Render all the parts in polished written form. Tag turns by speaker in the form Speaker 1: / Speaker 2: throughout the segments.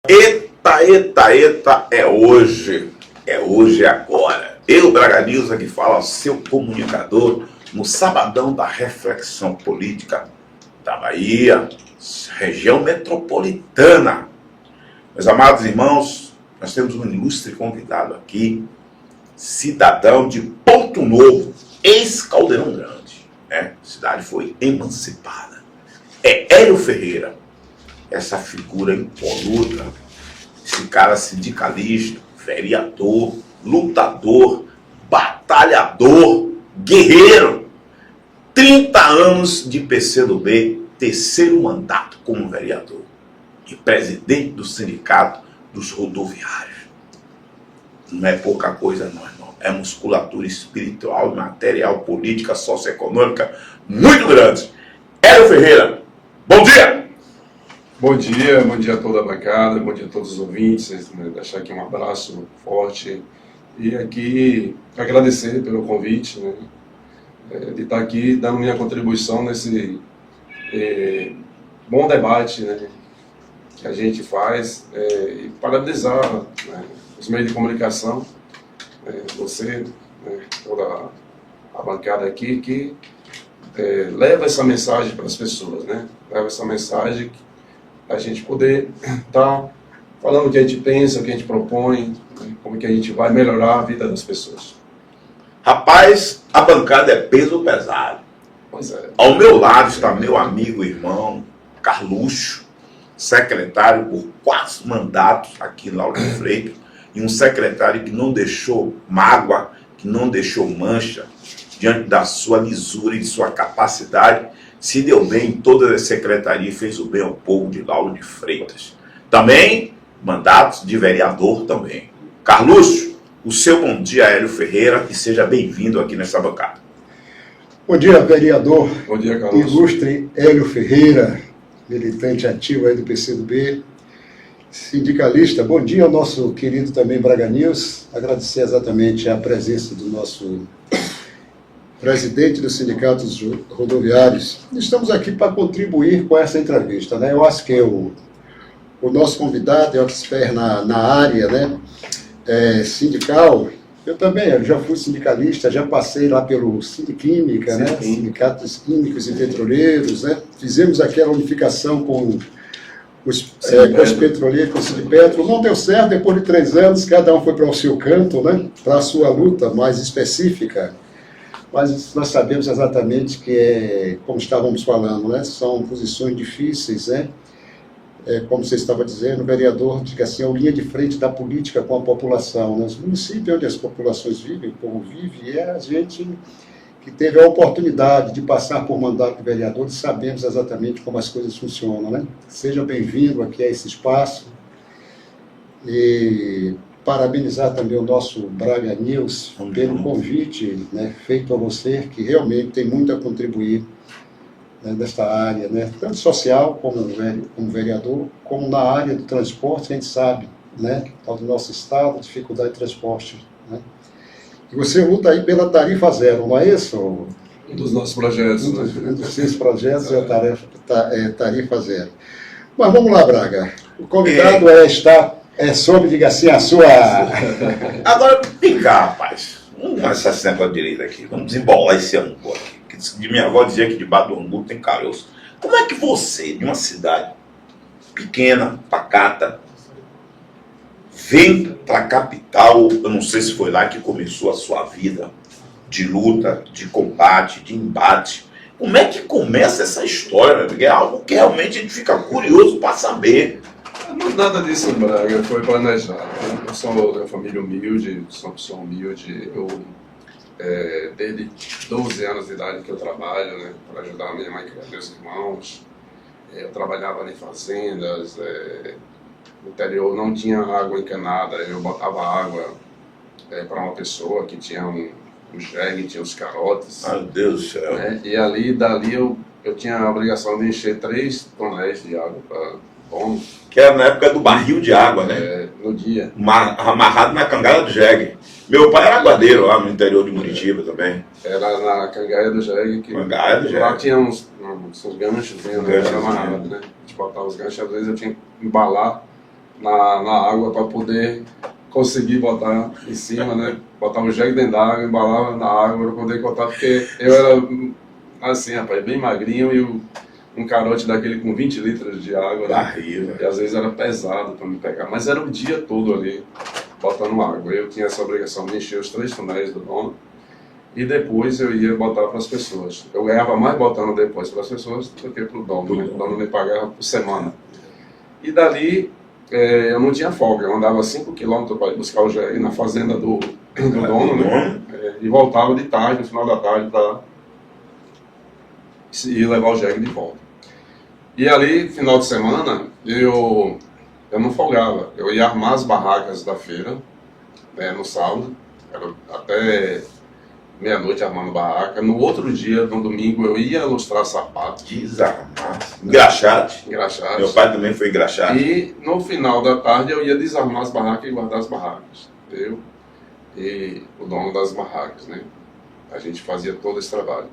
Speaker 1: Eita, eita, eita, é hoje é agora. Eu, Braga News, aqui fala, seu comunicador, no sabadão da reflexão política da Bahia, região metropolitana. Meus amados irmãos, nós temos um ilustre convidado aqui, cidadão de Ponto Novo, ex-Caldeirão Grande, né? A cidade foi emancipada. É Hélio Ferreira, essa figura impoluta, esse cara sindicalista, vereador, lutador, batalhador, guerreiro. 30 anos de PCdoB, terceiro mandato como vereador e presidente do sindicato dos rodoviários. Não é pouca coisa não, irmão. É musculatura espiritual, material, política, socioeconômica muito grande. Hélio Ferreira, bom dia!
Speaker 2: Bom dia a toda a bancada, bom dia a todos os ouvintes, deixar aqui um abraço forte e aqui agradecer pelo convite, né, de estar aqui dando minha contribuição nesse bom debate, né, que a gente faz, e parabenizar, né, os meios de comunicação, você, né, toda a bancada aqui que leva essa mensagem para as pessoas, né, leva essa mensagem a gente poder estar falando o que a gente pensa, o que a gente propõe, como que a gente vai melhorar a vida das pessoas.
Speaker 1: Rapaz, a bancada é peso pesado.
Speaker 2: Pois é.
Speaker 1: Ao meu lado está meu amigo e irmão Carluxo, secretário por 4 mandatos aqui em Lauro de Freitas, e um secretário que não deixou mágoa, que não deixou mancha, diante da sua lisura e de sua capacidade, se deu bem em toda a secretaria e fez o bem ao povo de Lauro de Freitas. Também, mandatos de vereador também. Carluxo, o seu bom dia, Hélio Ferreira, e seja bem-vindo aqui nessa bancada.
Speaker 3: Bom dia, vereador.
Speaker 2: Bom dia, Carlos.
Speaker 3: Ilustre Hélio Ferreira, militante ativo aí do PCdoB, sindicalista. Bom dia ao nosso querido também Braga News. Agradecer exatamente a presença do nosso presidente dos sindicatos rodoviários. Estamos aqui para contribuir com essa entrevista, né? Eu acho que o nosso convidado é expert na área, né, sindical. Eu também já fui sindicalista, já passei lá pelo Sindiquímica, né, sindicatos químicos e petroleiros, né? Fizemos aquela unificação com os petroleiros, com o Sindipetro. Não deu certo, depois de 3 anos, cada um foi para o seu canto, né, para a sua luta mais específica. Mas nós sabemos exatamente que, como estávamos falando, né, são posições difíceis, né? Como você estava dizendo, o vereador, diga assim, é a linha de frente da política com a população, né? Os municípios onde as populações vivem, o povo vive, e é a gente que teve a oportunidade de passar por mandato de vereador, sabemos exatamente como as coisas funcionam, né? Seja bem-vindo aqui a esse espaço. E parabenizar também o nosso Braga News pelo convite, né, feito a você, que realmente tem muito a contribuir, né, nesta área, né, tanto social como vereador, como na área do transporte. A gente sabe, né, do nosso estado, dificuldade de transporte, né. E você luta aí pela tarifa zero, não é isso?
Speaker 2: Um dos nossos projetos.
Speaker 3: Um dos seus projetos é a tarifa zero. Mas vamos lá, Braga. O convidado é sobre, diga assim, a sua...
Speaker 1: Agora, vem cá, rapaz. Vamos começar esse negócio direito aqui. Vamos desembolar esse angu aqui. Que de minha avó dizia que debaixo do angu tem caroço. Como é que você, de uma cidade pequena, pacata, vem para a capital? Eu não sei se foi lá que começou a sua vida de luta, de combate, de embate. Como é que começa essa história, né? Porque é algo que realmente a gente fica curioso para saber.
Speaker 2: Mas nada disso, Braga, foi planejado. Eu sou de uma família humilde, sou uma pessoa humilde. Eu, desde 12 anos de idade que eu trabalho, né, para ajudar a minha mãe e criar meus irmãos. Eu trabalhava em fazendas, no interior não tinha água encanada, eu botava água para uma pessoa que tinha um jegue, tinha os carotes.
Speaker 1: Meu Deus do céu.
Speaker 2: Né, e dali eu tinha a obrigação de encher 3 tonéis de água para bom.
Speaker 1: Que era na época do barril de água, né?
Speaker 2: No dia.
Speaker 1: Amarrado na cangalha do jegue. Meu pai era aguadeiro lá no interior de Muritiba também.
Speaker 2: Era na cangaia do jegue.
Speaker 1: Cangaia do jegue.
Speaker 2: Lá tinha uns ganchos, né? Era amarrado, né? A gente botava os ganchos, às vezes eu tinha que embalar na água para poder conseguir botar em cima, né? Botar um jegue dentro da água, embalava na água para poder cortar, porque eu era assim, rapaz, bem magrinho e um carote daquele com 20 litros de água, né? E às vezes era pesado para me pegar, mas era o dia todo ali botando água. Eu tinha essa obrigação de encher os 3 tonéis do dono e depois eu ia botar para as pessoas. Eu ganhava mais botando depois para as pessoas do que para o dono, né? O dono me pagava por semana. E dali eu não tinha folga, eu andava 5 quilômetros para ir buscar o jegue na fazenda do dono, né? E voltava de tarde, no final da tarde, para ir levar o jegue de volta. E ali, final de semana, eu não folgava. Eu ia armar as barracas da feira, né, no sábado, era até meia-noite armando barraca. No outro dia, no domingo, eu ia ilustrar sapatos.
Speaker 1: Desarmar. Engraxate.
Speaker 2: Engraxate.
Speaker 1: Meu pai também foi engraxate.
Speaker 2: E no final da tarde eu ia desarmar as barracas e guardar as barracas. Eu e o dono das barracas, né? A gente fazia todo esse trabalho.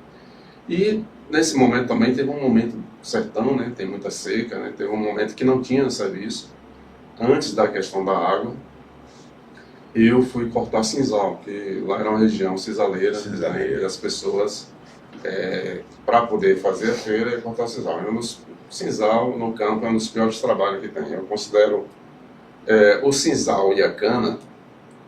Speaker 2: E nesse momento também teve um momento sertão, né? Tem muita seca, né? Teve um momento que não tinha serviço. Antes da questão da água, eu fui cortar sisal, porque lá era uma região cisaleira, né? E as pessoas, para poder fazer a feira, iam cortar sisal. Sisal no campo é um dos piores trabalhos que tem. Eu considero o sisal e a cana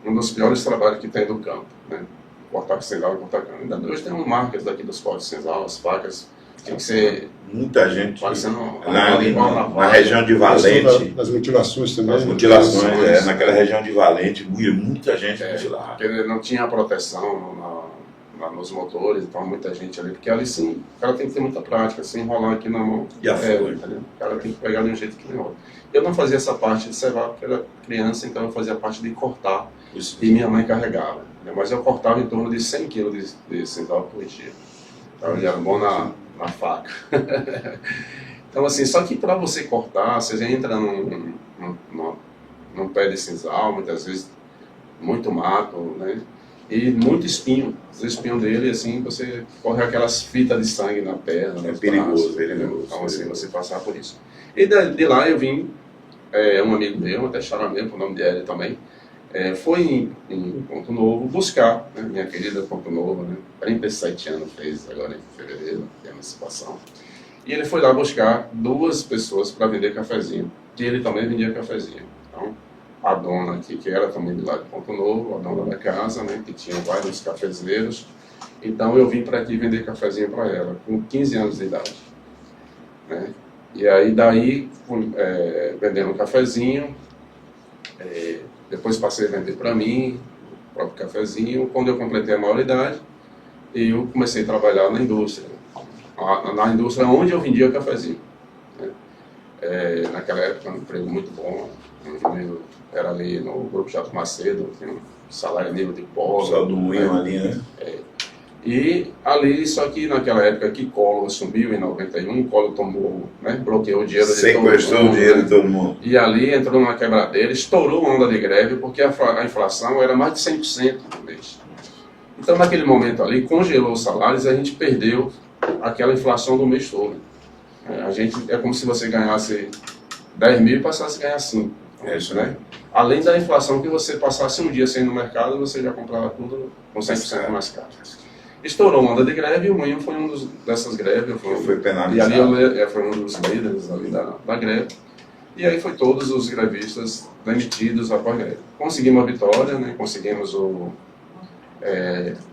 Speaker 2: um dos piores trabalhos que tem do campo, né? Cortar sisal e cortar cana. Ainda hoje tem marcas daqui dos cortes de sisal, as facas, tem que ser...
Speaker 1: Muita gente
Speaker 2: parecendo
Speaker 1: na região de Valente.
Speaker 3: As mutilações também.
Speaker 1: As mutilações, naquela região de Valente, muita gente mutilava.
Speaker 2: Porque não tinha proteção nos motores, então muita gente ali, porque ali sim, o cara tem que ter muita prática, sem enrolar aqui na mão.
Speaker 1: E a folha?
Speaker 2: O cara tem que pegar de um jeito que não enrola. Eu não fazia essa parte de servar porque eu era criança, então eu fazia a parte de cortar. Isso. E minha mãe carregava. Mas eu cortava em torno de 100 kg de sisal por dia. Então ele era bom na faca. Então assim, só que para você cortar, você entra num pé de sisal, muitas vezes muito mato, né? E muito espinho. Os espinhos dele, assim, você corre aquelas fitas de sangue na perna.
Speaker 1: É perigoso,
Speaker 2: perigoso. Então assim, você passar por isso. E de lá eu vim, um amigo meu, até Charamento, o nome dele também, foi em Ponto Novo buscar, né, minha querida Ponto Novo, né, 37 anos fez agora em fevereiro, de emancipação. E ele foi lá buscar 2 pessoas para vender cafezinho, que ele também vendia cafezinho. Então, a dona aqui, que era também de lá de Ponto Novo, a dona da casa, né, que tinha vários cafezeiros. Então eu vim para aqui vender cafezinho para ela, com 15 anos de idade, né. E aí daí, vendendo um cafezinho, depois passei a vender para mim, o próprio cafezinho. Quando eu completei a maioridade, eu comecei a trabalhar na indústria. Na indústria onde eu vendia cafezinho, né? Naquela época, um emprego muito bom. Era ali no Grupo Jato Macedo, tinha um salário nível de polo.
Speaker 1: Só do moinho ali, né?
Speaker 2: E ali, só que naquela época que Collor subiu em 91, Collor tomou, né, bloqueou o dinheiro de todo mundo.
Speaker 1: Sequestrou o dinheiro de todo mundo.
Speaker 2: E ali entrou numa quebradeira, estourou uma onda de greve, porque a inflação era mais de 100% no mês. Então, naquele momento ali, congelou os salários e a gente perdeu aquela inflação do mês todo. É como se você ganhasse 10 mil e passasse a ganhar 5.
Speaker 1: Isso, né?
Speaker 2: Além da inflação que você passasse um dia sem ir no mercado, você já comprava tudo com 100% mais caro. Estourou uma onda de greve e o Moinho foi dessas greves.
Speaker 1: Foi penalizado.
Speaker 2: E ali foi um dos líderes ali da greve. E aí foi todos os grevistas demitidos após a greve. Conseguimos a vitória, né? Conseguimos o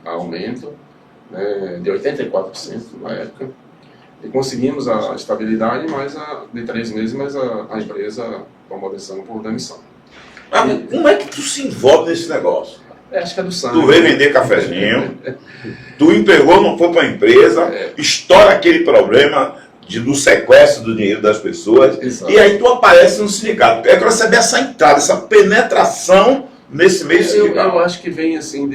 Speaker 2: aumento, né, de 84% na época. E conseguimos a estabilidade de 3 meses, mas a empresa tomou decisão por demissão.
Speaker 1: Mas como é que tu se envolve nesse negócio?
Speaker 2: Acho que é do sangue.
Speaker 1: Tu veio vender cafezinho, tu empregou, não foi para a empresa, estoura aquele problema do sequestro do dinheiro das pessoas.
Speaker 2: Exato.
Speaker 1: E aí tu aparece no sindicato. Eu quero saber essa entrada, essa penetração nesse meio sindical.
Speaker 2: Eu acho que vem assim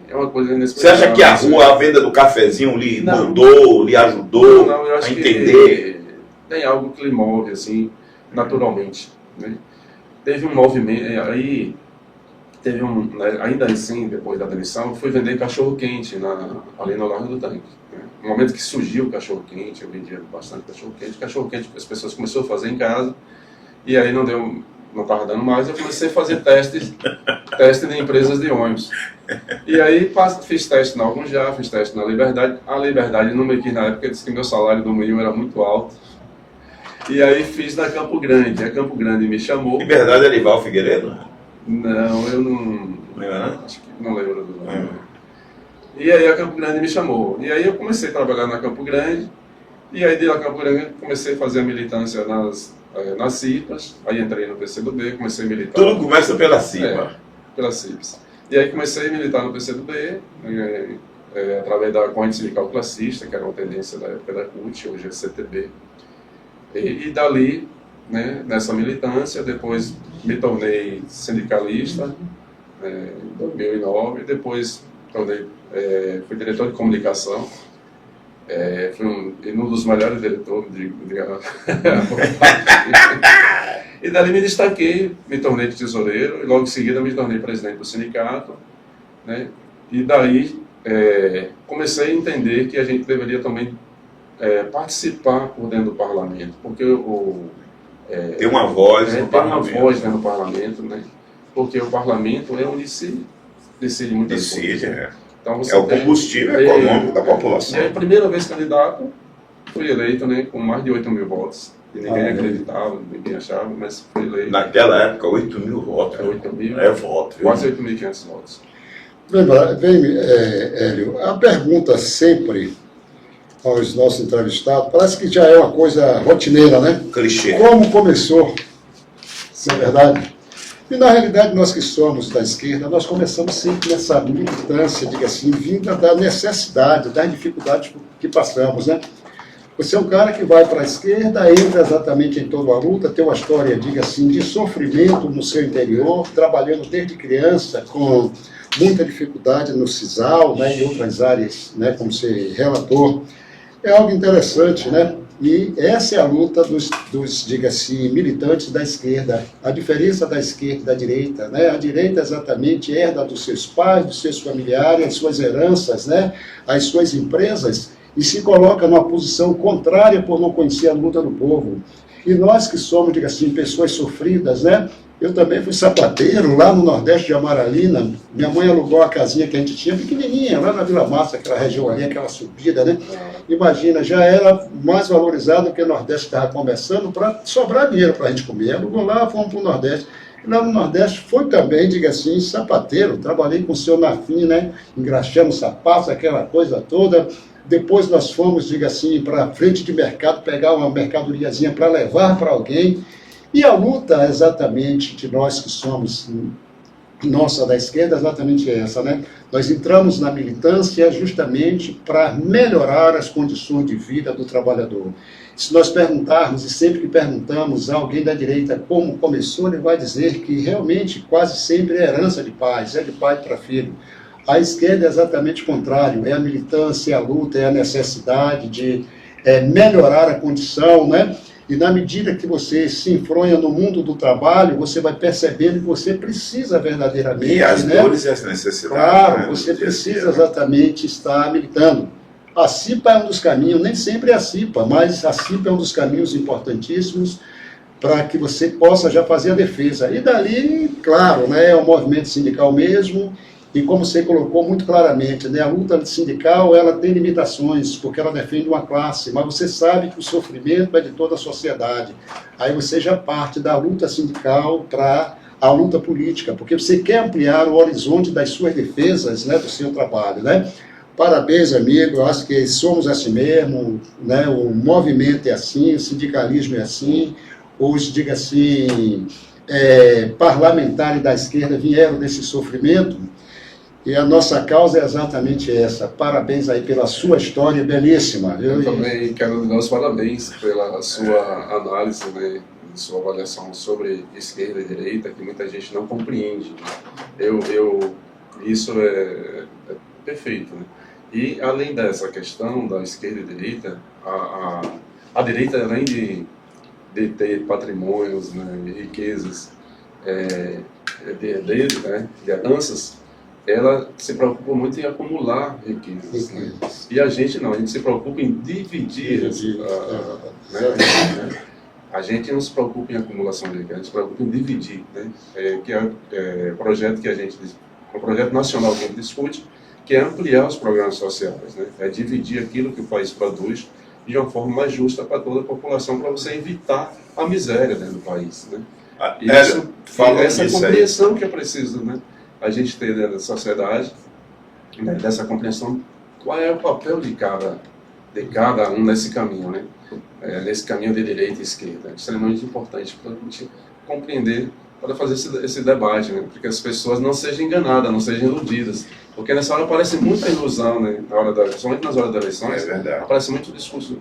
Speaker 2: é uma coisa
Speaker 1: Você
Speaker 2: inesperada.
Speaker 1: acha que a venda do cafezinho lhe mudou, lhe ajudou
Speaker 2: não, eu acho
Speaker 1: a entender?
Speaker 2: Que tem algo que lhe move, assim, naturalmente, né? Teve um movimento, aí teve ainda assim, depois da demissão, eu fui vender cachorro-quente ali no Largo do Tanque. Né? No momento que surgiu o cachorro-quente, eu vendia bastante cachorro-quente. Cachorro-quente as pessoas começaram a fazer em casa, e aí não deu não estava dando mais, eu comecei a fazer teste de empresas de ônibus. E aí fiz teste na Algum Já, fiz teste na Liberdade. A Liberdade não me quis na época, disse que meu salário do Moinho era muito alto. E aí fiz na Campo Grande. A Campo Grande me chamou.
Speaker 1: Liberdade é Lival Figueiredo?
Speaker 2: Não, eu não...
Speaker 1: Lembra,
Speaker 2: acho que não lembro do nome. E aí a Campo Grande me chamou. E aí eu comecei a trabalhar na Campo Grande. E aí de lá Campo Grande comecei a fazer a militância nas CIPAs. Aí entrei no PCdoB, comecei a militar.
Speaker 1: Tudo começa pela CIPA.
Speaker 2: Pela CIPAs. E aí comecei a militar no PCdoB, através da corrente sindical classista, que era uma tendência da época da CUT, hoje é CTB. E dali, né, nessa militância, depois me tornei sindicalista, em 2009, depois fui diretor de comunicação, fui um dos melhores diretores e dali me destaquei, me tornei tesoureiro, e logo em seguida me tornei presidente do sindicato, né, e daí comecei a entender que a gente deveria também participar por dentro do parlamento, porque
Speaker 1: tem uma voz no parlamento.
Speaker 2: Tem uma voz dentro do parlamento, né? Porque o parlamento é onde se decide muitas coisas. Então,
Speaker 1: é o combustível econômico da população.
Speaker 2: E aí, a primeira vez candidato, fui eleito, né, com mais de 8 mil votos. E ninguém acreditava, ninguém achava, mas fui eleito.
Speaker 1: Naquela época, 8 mil votos.
Speaker 2: 8 mil.
Speaker 1: Voto.
Speaker 2: Quase 8.500 votos.
Speaker 3: Hélio, a pergunta sempre aos nossos entrevistados, parece que já é uma coisa rotineira, né?
Speaker 1: Clichê.
Speaker 3: Como começou, isso é verdade? E na realidade nós que somos da esquerda, nós começamos sempre nessa militância, diga assim, vinda da necessidade, das dificuldades que passamos, né? Você é um cara que vai para a esquerda, entra exatamente em toda a luta, tem uma história, diga assim, de sofrimento no seu interior, trabalhando desde criança com muita dificuldade no CISAL, né, e outras áreas, né, como ser relator. É algo interessante, né? E essa é a luta dos diga-se, militantes da esquerda. A diferença da esquerda e da direita, né? A direita exatamente herda dos seus pais, dos seus familiares, as suas heranças, né? As suas empresas, e se coloca numa posição contrária por não conhecer a luta do povo. E nós que somos, diga assim, pessoas sofridas, né? Eu também fui sapateiro lá no Nordeste de Amaralina. Minha mãe alugou a casinha que a gente tinha, pequenininha, lá na Vila Massa, aquela região ali, aquela subida, né? Imagina, já era mais valorizado que o Nordeste estava começando para sobrar dinheiro para a gente comer. Alugou lá, fomos para o Nordeste. E lá no Nordeste foi também, diga assim, sapateiro. Trabalhei com o seu Nafim, né? Engraxando sapatos, aquela coisa toda. Depois nós fomos, diga assim, para frente de mercado, pegar uma mercadoriazinha para levar para alguém. E a luta exatamente de nós que somos nossa da esquerda é exatamente essa, né? Nós entramos na militância justamente para melhorar as condições de vida do trabalhador. Se nós perguntarmos, e sempre que perguntamos a alguém da direita como começou, ele vai dizer que realmente quase sempre é herança de pais, é de pai para filho. A esquerda é exatamente o contrário, é a militância, é a luta, é a necessidade de melhorar a condição, né? E na medida que você se enfronha no mundo do trabalho, você vai percebendo que você precisa verdadeiramente...
Speaker 1: E as
Speaker 3: né?
Speaker 1: dores e as necessidades.
Speaker 3: Claro,
Speaker 1: né?
Speaker 3: você precisa exatamente estar militando. A CIPA é um dos caminhos, nem sempre é a CIPA, mas a CIPA é um dos caminhos importantíssimos para que você possa já fazer a defesa. E dali, claro, né, é o movimento sindical mesmo. E como você colocou muito claramente, né, a luta sindical ela tem limitações, porque ela defende uma classe, mas você sabe que o sofrimento é de toda a sociedade. Aí você já parte da luta sindical para a luta política, porque você quer ampliar o horizonte das suas defesas, né, do seu trabalho. Né? Parabéns, amigo, eu acho que somos assim mesmo, né, o movimento é assim, o sindicalismo é assim, os, diga assim, parlamentares da esquerda vieram desse sofrimento. E a nossa causa é exatamente essa. Parabéns aí pela sua história belíssima.
Speaker 2: Eu também quero dar os parabéns pela sua análise, né, sua avaliação sobre esquerda e direita, que muita gente não compreende. Isso é perfeito. Né? E além dessa questão da esquerda e direita, a direita, além de ter patrimônios, né, riquezas, de herdeiros, né, de heranças, ela se preocupa muito em acumular riquezas. Né? E a gente não, a gente se preocupa em dividir. Né? a gente não se preocupa em acumulação de riqueza, a gente se preocupa em dividir, né? Que é o projeto que a gente, o projeto nacional que a gente discute, que é ampliar os programas sociais, né? É dividir aquilo que o país produz de uma forma mais justa para toda a população, para você evitar a miséria dentro do país, né? Essa compreensão que é preciso, né? A gente ter dentro da sociedade, né? Dessa compreensão, qual é o papel de cada um nesse caminho, né? Nesse caminho de direita e esquerda. É extremamente importante para a gente compreender, para fazer esse debate, né? Porque as pessoas não sejam enganadas, não sejam iludidas. Porque nessa hora aparece muita ilusão, né? Principalmente nas horas das eleições, aparece muito discurso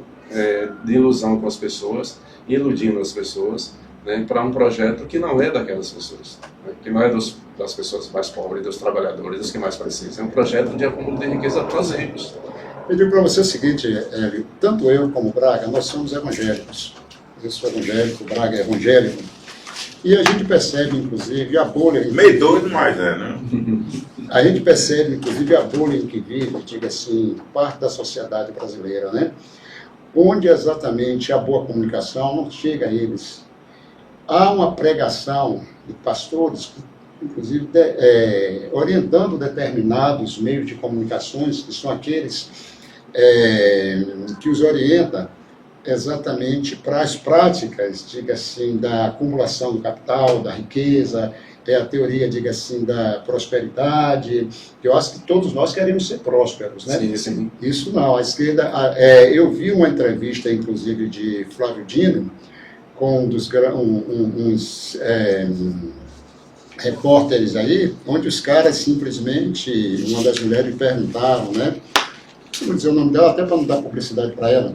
Speaker 2: de ilusão com as pessoas, iludindo as pessoas, né? Para um projeto que não é daquelas pessoas, né? Que não é das pessoas mais pobres, dos trabalhadores, dos que mais precisam. É um projeto de acúmulo de riqueza para os ricos.
Speaker 3: Eu digo para você o seguinte, Hélio, tanto eu como o Braga, nós somos evangélicos. Eu sou evangélico, o Braga é evangélico. E a gente percebe, inclusive, a bolha...
Speaker 1: Meio doido mais, né?
Speaker 3: A gente percebe, inclusive, a bolha em que vive, diga assim, parte da sociedade brasileira, né? Onde exatamente a boa comunicação não chega a eles. Há uma pregação de pastores, inclusive orientando determinados meios de comunicações, que são aqueles que os orienta exatamente para as práticas, diga assim, da acumulação do capital, da riqueza, a teoria, diga assim, da prosperidade. Eu acho que todos nós queremos ser prósperos, né?
Speaker 2: Sim, sim.
Speaker 3: Isso não, a esquerda... eu vi uma entrevista, inclusive, de Flávio Dino, com uns repórteres aí, onde os caras simplesmente, uma das mulheres perguntaram, né? Não vou dizer o nome dela, até para não dar publicidade para ela.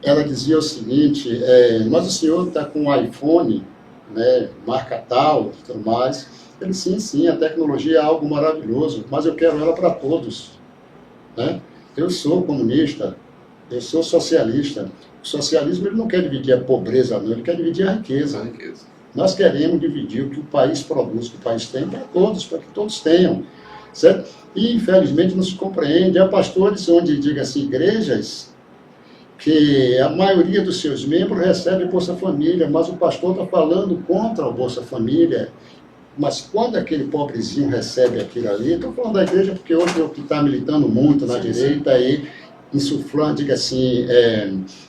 Speaker 3: Ela dizia o seguinte, mas o senhor está com um iPhone, né, marca tal, tudo mais. Ele, sim, a tecnologia é algo maravilhoso, mas eu quero ela para todos, né? Eu sou comunista, eu sou socialista. O socialismo ele não quer dividir a pobreza, não, ele quer dividir a riqueza. Nós queremos dividir o que o país produz, o que o país tem, para que todos tenham, certo? E, infelizmente, não se compreende. Há pastores onde, diga-se, igrejas, que a maioria dos seus membros recebe Bolsa Família, mas o pastor está falando contra o Bolsa Família. Mas quando aquele pobrezinho recebe aquilo ali, estou falando da igreja porque hoje eu que está militando muito na direita aí, insuflando, diga assim,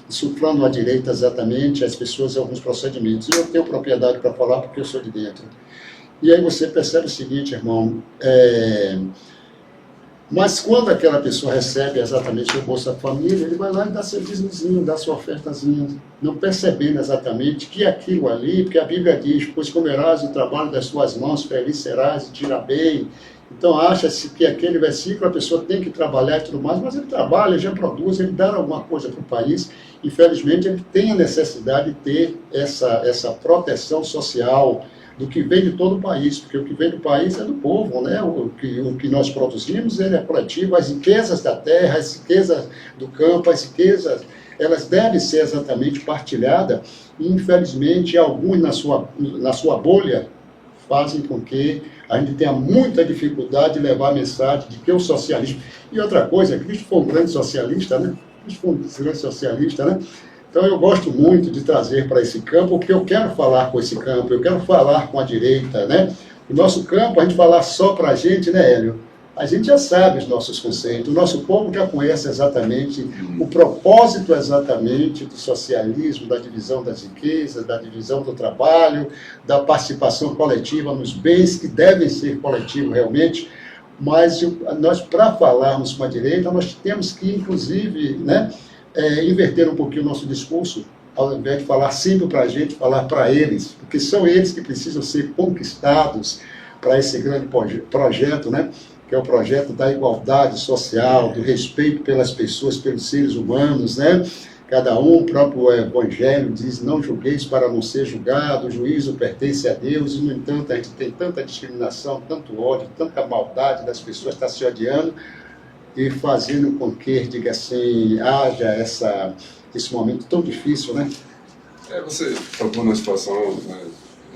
Speaker 3: insuflando à direita exatamente as pessoas em alguns procedimentos. E eu tenho propriedade para falar porque eu sou de dentro. E aí você percebe o seguinte, irmão, mas quando aquela pessoa recebe exatamente o Bolsa Família, ele vai lá e dá seu dízimozinho, dá sua ofertazinha, não percebendo exatamente que aquilo ali, porque a Bíblia diz, pois comerás o trabalho das tuas mãos, feliz serás e te irá bem. Então acha-se que aquele versículo a pessoa tem que trabalhar e tudo mais, mas ele trabalha, ele já produz, ele dá alguma coisa para o país. Infelizmente ele tem a necessidade de ter essa proteção social do que vem de todo o país, porque o que vem do país é do povo, né? O que nós produzimos ele é coletivo, as riquezas da terra, as riquezas do campo, as riquezas, elas devem ser exatamente partilhadas, e infelizmente alguns na sua bolha fazem com que a gente tenha muita dificuldade de levar a mensagem de que o socialismo... E outra coisa, Cristo foi um grande socialista, né? Então eu gosto muito de trazer para esse campo, porque eu quero falar com esse campo, eu quero falar com a direita, né? O nosso campo, a gente falar só para a gente, né, Hélio? A gente já sabe os nossos conceitos, o nosso povo já conhece exatamente o propósito exatamente do socialismo, da divisão das riquezas, da divisão do trabalho, da participação coletiva nos bens que devem ser coletivos realmente. Mas nós, para falarmos com a direita, nós temos que, inclusive, né, inverter um pouquinho o nosso discurso, ao invés de falar sempre para a gente, falar para eles, porque são eles que precisam ser conquistados para esse grande projeto, né, que é o projeto da igualdade social, do respeito pelas pessoas, pelos seres humanos, né? Cada um, o próprio Evangelho diz, não julgueis para não ser julgado, o juízo pertence a Deus, e, no entanto, a gente tem tanta discriminação, tanto ódio, tanta maldade das pessoas estar se odiando, e fazendo com que, diga assim, haja esse momento tão difícil, né?
Speaker 2: Você tocou numa situação, né,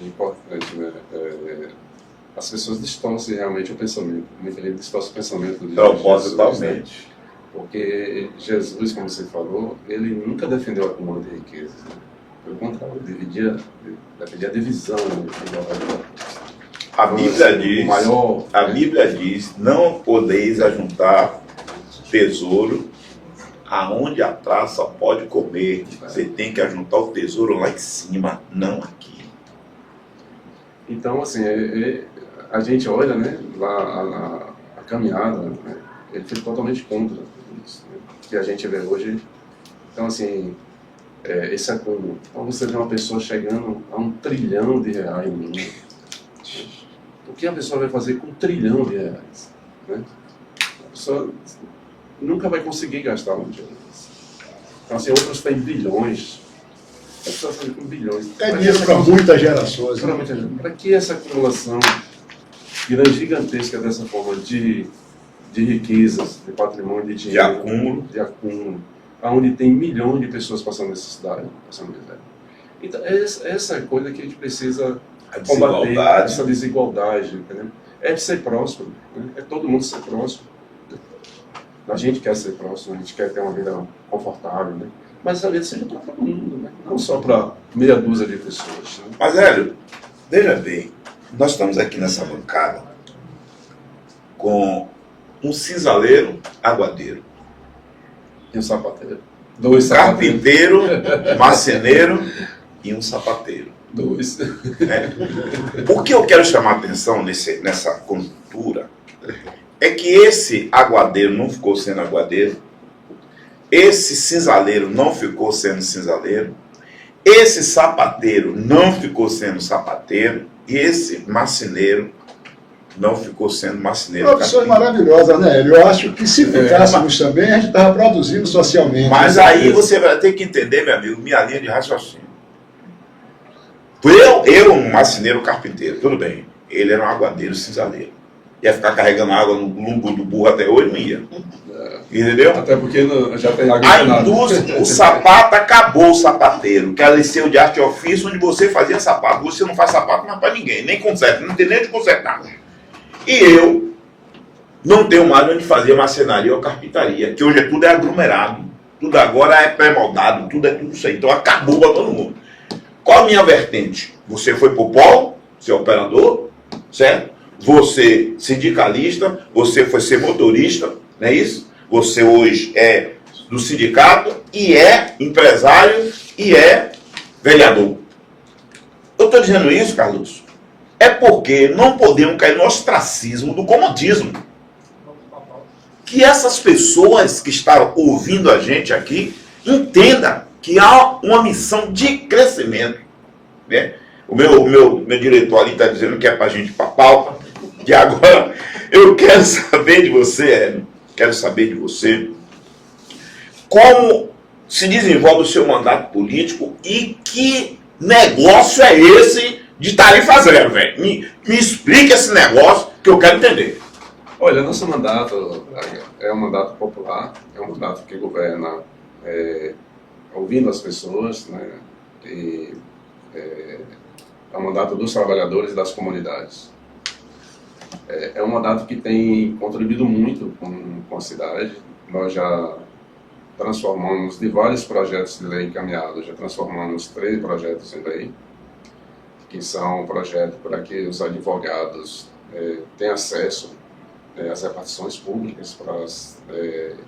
Speaker 2: importante, né? As pessoas distorcem realmente o pensamento. Muita gente distorce o pensamento de Jesus, totalmente. Porque Jesus, como você falou, ele nunca defendeu o acúmulo de riquezas. Né? Pelo contrário, deveria a divisão de igualdade de oportunidades.
Speaker 1: A Bíblia diz,
Speaker 2: maior,
Speaker 1: a Bíblia diz, não podeis ajuntar tesouro aonde a traça pode comer. Você tem que ajuntar o tesouro lá em cima, não aqui.
Speaker 2: Então, assim, a gente olha, né, lá a caminhada, né, ele foi totalmente contra isso, né, que a gente vê hoje. Então, assim, esse acúmulo. Então, você vê uma pessoa chegando a R$1 trilhão no mundo. O que a pessoa vai fazer com R$1 trilhão? Né? A pessoa nunca vai conseguir gastar um dinheiro. Então, assim, outros têm bilhões. A pessoa faz com bilhões.
Speaker 3: É dinheiro para muitas gerações.
Speaker 2: Para que essa acumulação gigantesca dessa forma de riquezas, de patrimônio, de dinheiro, de acúmulo, onde tem milhões de pessoas passando necessidade, passando miséria. Então, essa coisa que a gente precisa combater, essa desigualdade, entendeu? É de ser próximo, né? É todo mundo ser próximo. A gente quer ser próximo, a gente quer ter uma vida confortável, né? Mas a vida seja para todo mundo, né? Não só para meia dúzia de pessoas. Né?
Speaker 1: Mas, Hélio, veja bem, nós estamos aqui nessa bancada com um cinzaleiro aguadeiro.
Speaker 2: E um sapateiro. Dois sapateiros.
Speaker 1: Carpinteiro, marceneiro e um sapateiro.
Speaker 2: Dois.
Speaker 1: O que eu quero chamar a atenção nessa conjuntura é que esse aguadeiro não ficou sendo aguadeiro, esse cinzaleiro não ficou sendo cinzaleiro, esse sapateiro não ficou sendo sapateiro e esse marceneiro não ficou sendo marceneiro.
Speaker 3: Profissões maravilhosas, né, Hélio? Eu acho que se ficássemos também, a gente estava produzindo socialmente.
Speaker 1: Mas aí você vai ter que entender, meu amigo, minha linha de raciocínio. Eu um marceneiro carpinteiro, tudo bem. Ele era um aguadeiro cinzaleiro. Ia ficar carregando água no lumbo do burro até hoje, não ia. Entendeu?
Speaker 2: Até porque já tem água.
Speaker 1: A indústria, o sapato acabou o sapateiro, que era liceu de arte e ofício, onde você fazia sapato. Você não faz sapato mais para ninguém, nem conserta, não tem nem de consertar. E eu não tenho mais onde fazer marcenaria ou carpintaria, que hoje tudo é aglomerado, tudo agora é pré-moldado, tudo é tudo isso aí. Então acabou para todo mundo. Qual a minha vertente? Você foi pro polo, você é operador, certo? Você sindicalista, você foi ser motorista, não é isso? Você hoje é do sindicato e é empresário e é vereador. Eu estou dizendo isso, Carlos, é porque não podemos cair no ostracismo do comodismo. Que essas pessoas que estão ouvindo a gente aqui entendam que há uma missão de crescimento. Né? O meu diretor ali está dizendo que é para a gente ir para a pauta. E agora eu quero saber de você, Hélio, quero saber de você como se desenvolve o seu mandato político e que negócio é esse de tarifa zero, velho. Me explica esse negócio que eu quero entender.
Speaker 2: Olha, nosso mandato é um mandato popular, é um mandato que governa ouvindo as pessoas, né? E é um mandato dos trabalhadores e das comunidades. É um mandato que tem contribuído muito com a cidade. Nós já transformamos de vários projetos de lei encaminhados, já transformamos 3 projetos em lei, que são projetos para que os advogados tenham acesso às repartições públicas, para os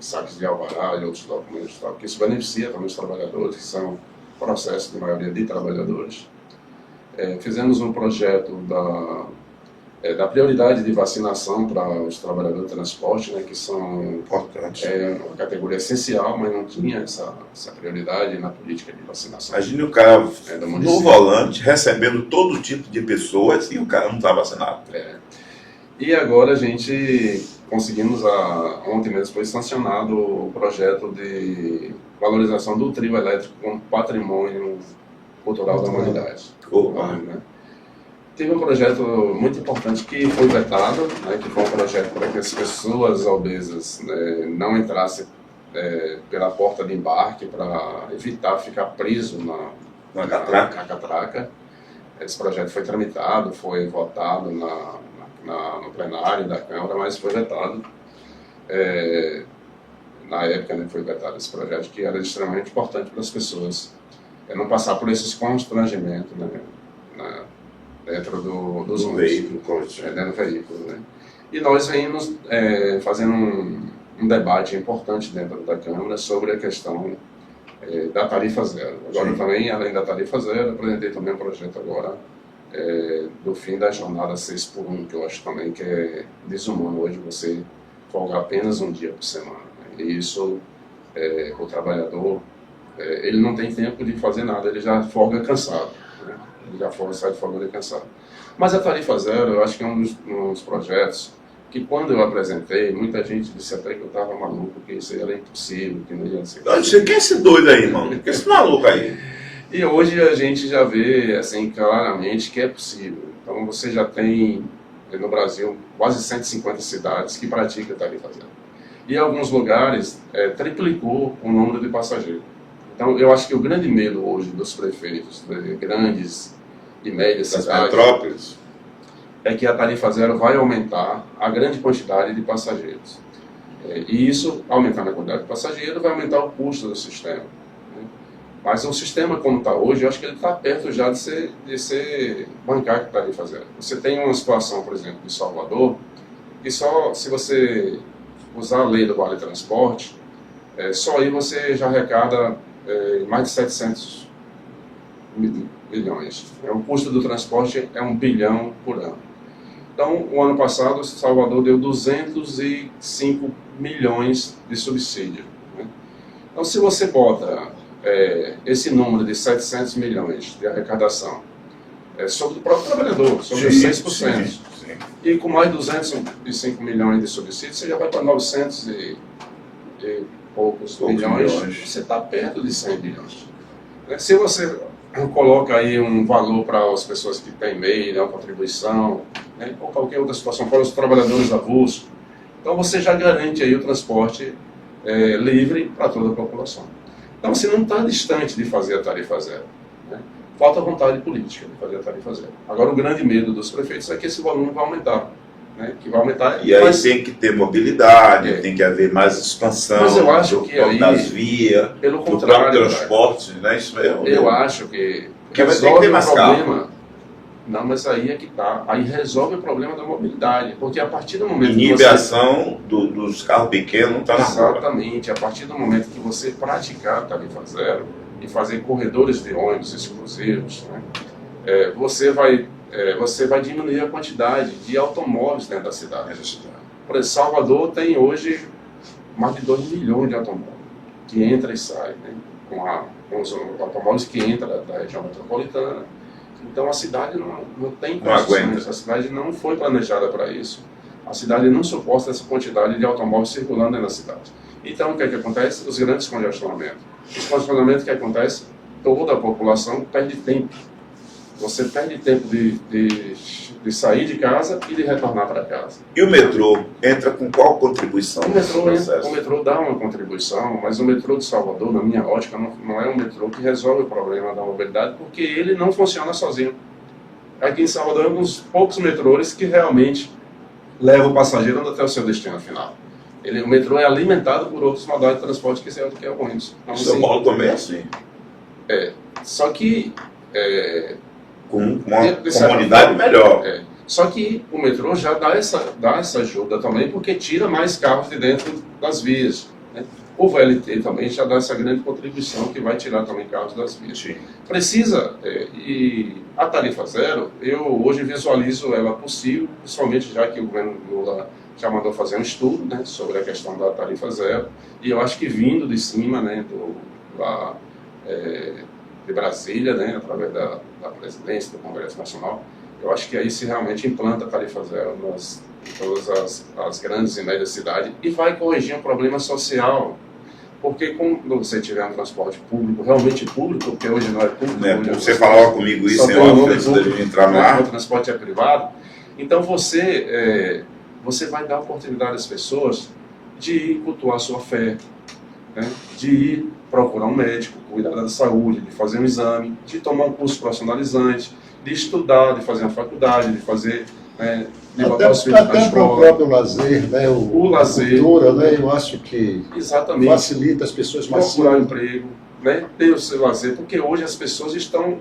Speaker 2: saques de alvará e outros documentos, que isso beneficia também os trabalhadores, que são processos de maioria de trabalhadores. Fizemos um projeto da prioridade de vacinação para os trabalhadores de transporte, né, que são
Speaker 1: importantes.
Speaker 2: Uma categoria essencial, mas não tinha essa prioridade na política de vacinação.
Speaker 1: Imagine o cara no volante, recebendo todo tipo de pessoas e o cara não está vacinado.
Speaker 2: E agora a gente conseguimos, ontem mesmo foi sancionado o projeto de valorização do trio elétrico como patrimônio cultural da humanidade. Né? Teve um projeto muito importante que foi vetado, né, que foi um projeto para que as pessoas obesas não entrassem pela porta de embarque, para evitar ficar preso na catraca. Esse projeto foi tramitado, foi votado no plenário da Câmara, mas foi vetado. Na época, né, foi vetado esse projeto, que era extremamente importante para as pessoas. não passar por esses constrangimentos, né, dentro dos
Speaker 1: veículo,
Speaker 2: dentro do veículo, né? E nós vimos fazendo um debate importante dentro da Câmara sobre a questão da tarifa zero. Agora
Speaker 1: Sim.
Speaker 2: também, além da tarifa zero, apresentei também um projeto agora do fim da jornada 6x1, que eu acho também que é desumano hoje você folgar apenas um dia por semana, né? E isso, o trabalhador, ele não tem tempo de fazer nada, ele já folga cansado, né? Ele já sai de folga cansado. Mas a tarifa zero, eu acho que é um dos projetos que, quando eu apresentei, muita gente disse até que eu estava maluco, que isso era impossível, que não ia ser.
Speaker 1: Você quer esse doido aí, mano? Quer esse maluco aí?
Speaker 2: E hoje a gente já vê, assim, claramente que é possível. Então você já tem, no Brasil, quase 150 cidades que praticam tarifa zero. E em alguns lugares, triplicou o número de passageiros. Então eu acho que o grande medo hoje dos prefeitos de grandes e médias
Speaker 1: Das
Speaker 2: cidades
Speaker 1: metrópoles.
Speaker 2: é que a tarifa zero vai aumentar a grande quantidade de passageiros. E isso, aumentando a quantidade de passageiros, vai aumentar o custo do sistema, né? Mas o sistema como está hoje, eu acho que ele está perto já de ser bancado com tarifa zero. Você tem uma situação, por exemplo, de Salvador, que só se você usar a lei do Vale Transporte, só aí você já arrecada mais de 700 bilhões. O custo do transporte é 1 bilhão por ano. Então, o ano passado, Salvador deu 205 milhões de subsídio, né? Então, se você bota esse número de 700 milhões de arrecadação sobre o próprio trabalhador, sobre os 6%,
Speaker 1: Sim.
Speaker 2: e com mais 205 milhões de subsídio, você já vai para 900 e poucos milhões, você está perto de 100 bilhões. Se você coloca aí um valor para as pessoas que têm MEI, uma contribuição, né, ou qualquer outra situação, para os trabalhadores avulsos, então você já garante aí o transporte livre para toda a população. Então você não está distante de fazer a tarifa zero, né? Falta vontade política de fazer a tarifa zero. Agora o grande medo dos prefeitos é que esse volume vai aumentar, né? Que vai aumentar.
Speaker 1: E aí tem que ter mobilidade, tem que haver mais expansão.
Speaker 2: Mas eu acho que aí,
Speaker 1: das vias,
Speaker 2: pelo
Speaker 1: do
Speaker 2: contrário,
Speaker 1: próprio transporte, né? Isso
Speaker 2: eu acho que
Speaker 1: vai ter que
Speaker 2: resolve
Speaker 1: ter
Speaker 2: o
Speaker 1: mais
Speaker 2: problema.
Speaker 1: carro.
Speaker 2: Não, mas aí é que tá. Aí resolve o problema da mobilidade, porque a partir do momento
Speaker 1: Inibe
Speaker 2: que
Speaker 1: a
Speaker 2: você...
Speaker 1: ação dos carros pequenos não está na rua.
Speaker 2: Exatamente, a partir do momento que você praticar a tarifa zero e fazer corredores de ônibus exclusivos, né, você vai diminuir a quantidade de automóveis dentro da cidade. Por exemplo, Salvador tem hoje mais de 2 milhões de automóveis que entra e sai, né, com os automóveis que entram da região metropolitana. Então a cidade não tem condições, a cidade não foi planejada para isso. A cidade não suporta essa quantidade de automóveis circulando dentro da cidade. Então o que é que acontece? Os grandes congestionamentos. Os congestionamentos que acontece, toda a população perde tempo. Você perde tempo de sair de casa e de retornar para casa.
Speaker 1: E o metrô entra com qual contribuição?
Speaker 2: O metrô dá uma contribuição, mas o metrô de Salvador, na minha ótica, não é um metrô que resolve o problema da mobilidade, porque ele não funciona sozinho. Aqui em Salvador, é um dos poucos metrôs que realmente leva o passageiro até o seu destino final. O metrô é alimentado por outros modais de transporte que é o ônibus. Então,
Speaker 1: São Paulo também é assim.
Speaker 2: Só que...
Speaker 1: com uma comunidade melhor.
Speaker 2: Só que o metrô já dá essa ajuda também, porque tira mais carros de dentro das vias, né? O VLT também já dá essa grande contribuição que vai tirar também carros das vias.
Speaker 1: Sim.
Speaker 2: Precisa, e a tarifa zero, eu hoje visualizo ela possível, principalmente já que o governo Lula já mandou fazer um estudo, né, sobre a questão da tarifa zero, e eu acho que vindo de cima, né, de Brasília, né, através da presidência do Congresso Nacional, eu acho que aí se realmente implanta a tarifa zero em todas as grandes e médias cidades e vai corrigir um problema social. Porque quando você tiver um transporte público, realmente público, porque hoje não é público...
Speaker 1: Você falava comigo isso em off antes da gente entrar lá.
Speaker 2: O transporte é privado. Então você vai dar oportunidade às pessoas de ir cultuar a sua fé, né? De ir procurar um médico, cuidar da saúde, de fazer um exame, de tomar um curso profissionalizante, de estudar, de fazer uma faculdade, de fazer né, de botar os filhos na
Speaker 3: Até para o
Speaker 2: escola.
Speaker 3: próprio lazer, né?
Speaker 2: O
Speaker 3: a
Speaker 2: lazer.
Speaker 3: cultura, né? Eu acho que
Speaker 2: Exatamente.
Speaker 3: facilita as pessoas mais
Speaker 2: Procurar
Speaker 3: cedo.
Speaker 2: emprego, né, ter o seu lazer, porque hoje as pessoas estão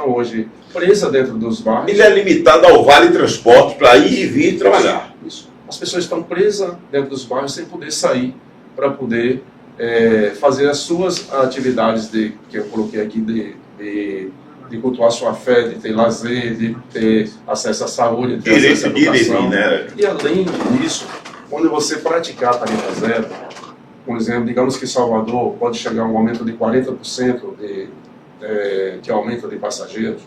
Speaker 2: hoje presas dentro dos bairros.
Speaker 1: Ele é limitado ao vale transporte para ir e vir trabalhar.
Speaker 2: Isso. As pessoas estão presas dentro dos bairros sem poder sair para poder fazer as suas atividades que eu coloquei aqui de cultuar sua fé, de ter lazer, de ter acesso à saúde, de ter acesso à educação.
Speaker 1: Né?
Speaker 2: E além disso, quando você praticar a tarifa zero, por exemplo, digamos que Salvador pode chegar a um aumento de 40% de aumento de passageiros,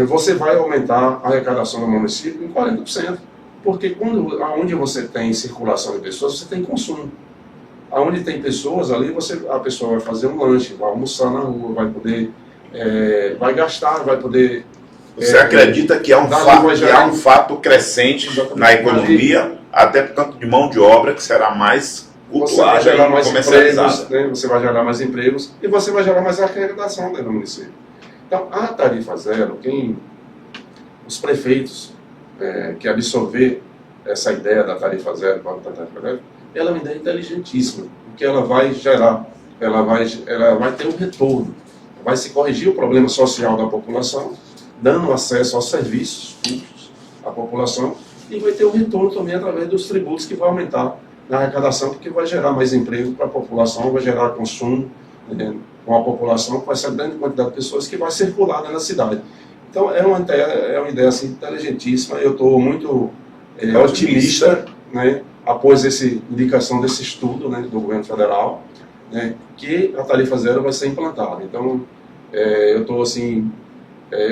Speaker 2: você vai aumentar a arrecadação do município em 40%. Porque onde você tem circulação de pessoas, você tem consumo. Onde tem pessoas ali, a pessoa vai fazer um lanche, vai almoçar na rua, vai poder, vai gastar, vai poder...
Speaker 1: Você acredita que há um fato crescente na economia, até por conta de mão de obra que será mais cultuada e comercializada.
Speaker 2: Empregos, né? Você vai gerar mais empregos e você vai gerar mais arrecadação dentro do município. Então, a tarifa zero, os prefeitos que absorver essa ideia da tarifa zero, ela é uma ideia inteligentíssima, porque ela vai gerar, ela vai ter um retorno, vai se corrigir o problema social da população, dando acesso aos serviços públicos à população, e vai ter um retorno também através dos tributos que vai aumentar na arrecadação, porque vai gerar mais emprego para a população, vai gerar consumo com a população, com essa grande quantidade de pessoas que vai circular na cidade. Então, é uma ideia assim, inteligentíssima. Eu estou muito otimista, né, após essa indicação desse estudo, né, do governo federal, né, que a tarifa zero vai ser implantada. Então, eu estou assim,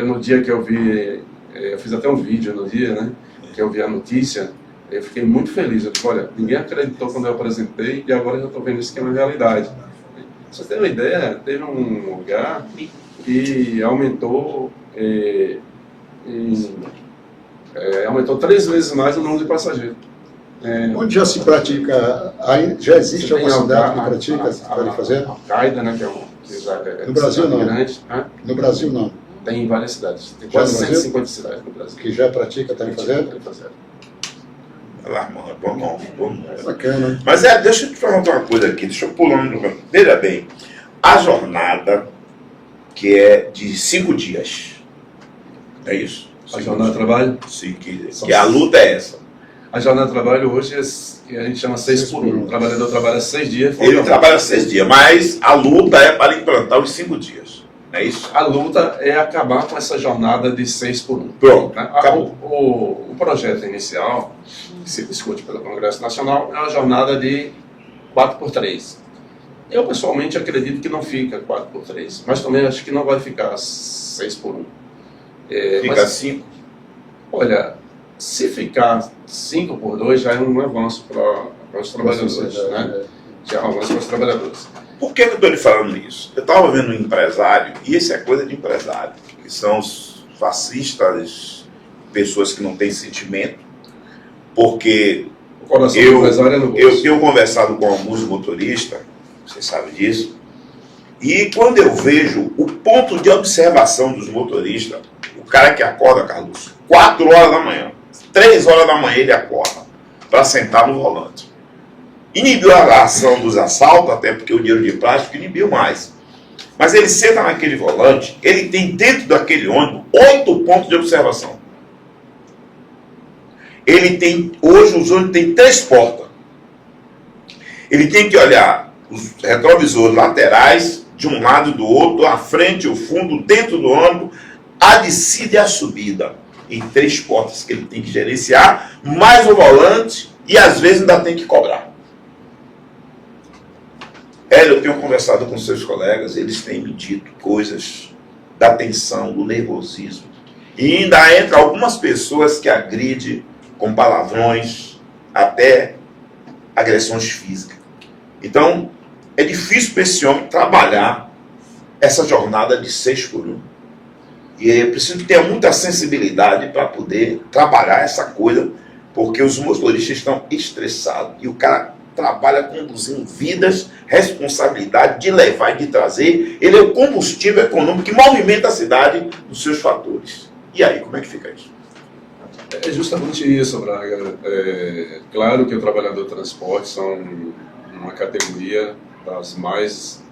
Speaker 2: no dia que eu vi, eu fiz até um vídeo no dia, né, que eu vi a notícia, eu fiquei muito feliz. Eu disse, olha, ninguém acreditou quando eu apresentei e agora eu já estou vendo isso que é uma realidade. Pra você ter uma ideia, teve um lugar que aumentou 3 vezes mais o número de passageiros.
Speaker 3: Onde já se pratica, já existe alguma cidade que pratica a tarifa zero?
Speaker 2: Al-Qaeda, né, que já
Speaker 3: no Brasil não.
Speaker 2: Grande,
Speaker 3: no Brasil não.
Speaker 2: Tem em várias cidades. Tem quase 150 cidades no Brasil.
Speaker 3: Que já pratica a tarifa zero?
Speaker 1: Alarmando, bom.
Speaker 3: Bacana.
Speaker 1: Mas deixa eu te perguntar uma coisa aqui, deixa eu pulando. Veja bem, a jornada que é de 5 dias, é isso?
Speaker 2: A jornada de trabalho?
Speaker 1: Sim, que a luta é essa.
Speaker 2: A jornada de trabalho hoje a gente chama 6 por 1. O trabalhador trabalha 6 dias.
Speaker 1: Ele trabalha 6 dias, mas a luta é para implantar os 5 dias. É isso?
Speaker 2: A luta é acabar com essa jornada de 6 por 1.
Speaker 1: Pronto.
Speaker 2: Né? O projeto inicial, que se discute pelo Congresso Nacional, é uma jornada de 4 por 3. Eu, pessoalmente, acredito que não fica 4 por 3, mas também acho que não vai ficar 6 por 1.
Speaker 1: Fica 5?
Speaker 2: Olha, se ficar 5 por 2, já é um avanço para os trabalhadores, né? Já é um avanço para os trabalhadores.
Speaker 1: Por que eu estou lhe falando isso? Eu estava vendo um empresário, e isso é coisa de empresário, que são os fascistas, pessoas que não têm sentimento, porque eu tenho conversado com alguns motoristas, você sabe disso, e quando eu vejo o ponto de observação dos motoristas, o cara que acorda, Carlos, 4 horas da manhã, 3 horas da manhã ele acorda para sentar no volante. Inibiu a ação dos assaltos, até porque o dinheiro de plástico inibiu mais. Mas ele senta naquele volante, ele tem dentro daquele ônibus 8 pontos de observação. Hoje os ônibus têm 3 portas. Ele tem que olhar os retrovisores laterais, de um lado e do outro, a frente, o fundo, dentro do ônibus, a descida e a subida. Em 3 portas que ele tem que gerenciar, mais o volante e às vezes ainda tem que cobrar. Eu tenho conversado com seus colegas, eles têm me dito coisas da tensão, do nervosismo. E ainda entra algumas pessoas que agridem com palavrões, até agressões físicas. Então, é difícil para esse homem trabalhar essa jornada de 6 por 1. E é preciso ter muita sensibilidade para poder trabalhar essa coisa, porque os motoristas estão estressados. E o cara trabalha conduzindo vidas, responsabilidade de levar e de trazer. Ele é o combustível econômico que movimenta a cidade nos seus fatores. E aí, como é que fica isso?
Speaker 2: É justamente isso, Braga. Claro que o trabalhador de transporte são uma categoria das mais,